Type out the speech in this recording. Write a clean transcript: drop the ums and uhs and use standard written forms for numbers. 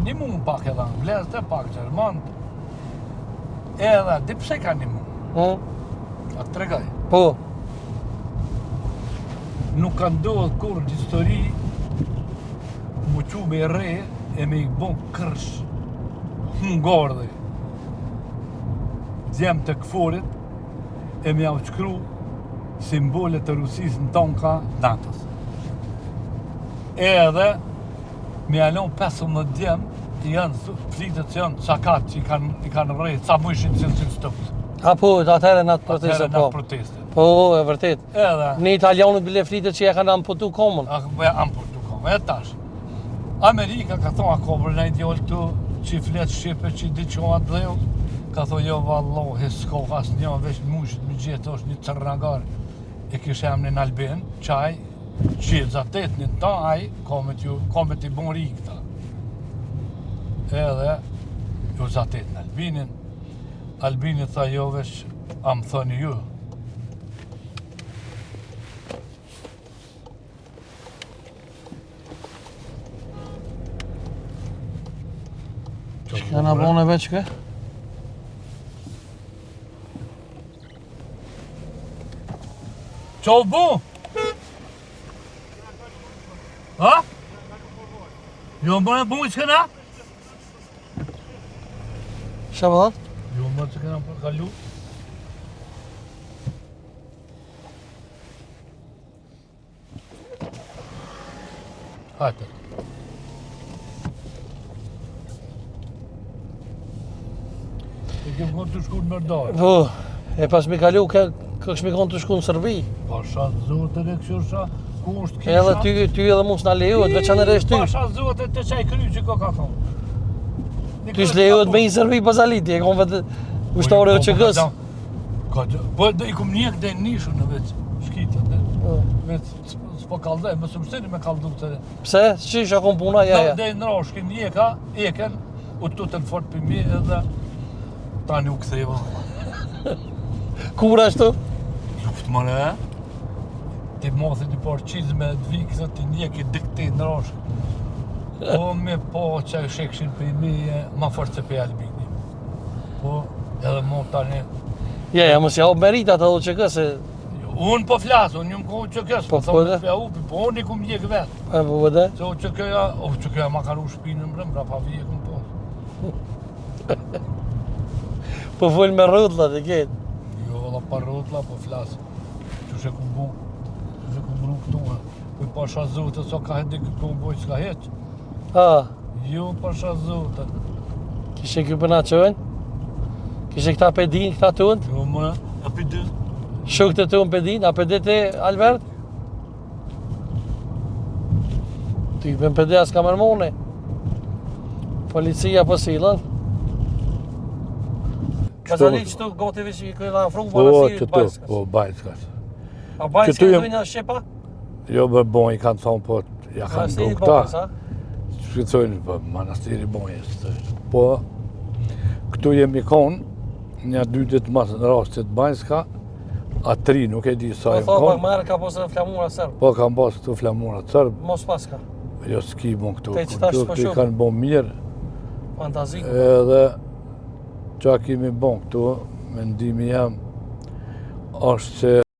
një mund pak edhe anglez dhe pak gjerman. Edhe, di pse ka një mund? A të tregaj? Po. Nuk ka ndodhë kur në histori mu qu me re e me I bon kërsh Hungardhe djem të këforit e me au qkru simbolet të Rusis në tanka natës. Edhe me alon 15 djem janë flitët që janë qakat që I kanë rejtë, sa mu ishin që në stëpët. Po, atëherë në atë proteste, Atëherë në atë proteste. Po, e vërtet. Edhe. Në italianët bile flitet që ja kanë amputu komën. Amputu komën, e tash. Amerika ka thonë, a kobër në ideol të që I fletë Shqipe që I di që atë dheu, ka thonë, jo vallohi, s'ko as një, veç mushit me gjithë është një cërnagar, e kishe emnin në Albin, qaj, që zatet një ta, aj, komet I bon ri këta. Edhe, jo zatet në Albinin, Albini tha jo veç, a më thoni ju. Që në bone veç ke? Qa u bu? Ha? Jo më në bu I që këna? Shë më dhatë? Jo më që këna për kalu? Hajte. E kem konë të shku në Mërdarë. Po, e pas mi kalu, kësh mi konë të shku në Sërbi. Pasha zote dhe këshosha, ku është kisha? Edhe ty edhe mu s'na lejohet, veçanërisht ty. Pasha zote të qaj kry që ka thonë. Ty s'lejohet me I Sërbi Bazaliti, e konë vetë ushtore o QK-s. Po I kum njek dhe nishën në veç shkitën dhe. Veç s'po kaldej, më së mështeni me kaldu të dhe. Pse? Qish a konë puna? Ja. Dhe në roshkin njeka, eken, u tutën fort për mi edhe tani u këtheva. Kur ashtu? Luft më në, ti mothit I por qizme dhe vikë, ti njek I dikti në roshkin. Po me po që I shekshin për mi, ma fort se për Albini. Po edhe mo tani. Ja, mos ja u meritat edhe QK se... Unë po flasë, unë njëmë kohë QK-s, po thonë të upi, po unë I kum njek vetë. E po vëde? Se QK-ja ma karu shpinë në mbrëm, pra pa vije kum po. Po full me rrutlat e ketë. Jo, valla pa rrutla, po flasë. Qushe kum bu, qushe kum bru këtu, po I pasha zote, so ka hedi këtë kum boj s'ka heq. Ha, Jo, pasha zote. kishe kjo përna qëven? Kishe këta pedin, këta tunë? Jo, më, a për dy. Shukët e tunë pedin, a pedit e Albert? Ty për pedja s'ka mërmoni. Policia po silën. Bazali qëtu gati veç I këna afru Manasirit Bajskas. Po, Bajskas. A Bajskas dujnë Shqipa? Jo, më bon, I kanë thonë, po, ja kanë do këta. Manasirit Shkëcojnë, po, Manastiri bonjes. Po, këtu jemi konë, një 2 ditë mas në rastit Bajska, a 3, nuk e di sa Po thot, marrë ka posë flamura sërbë. Po, kam pas këtu flamura sërbë. Mos paska. Jo, s'ki bon këtu. Te që tash s'po Këtu I shumë. kanë bon mirë. Fantaziku. Edhe, qa kemi bon këtu, mendimi jam, është se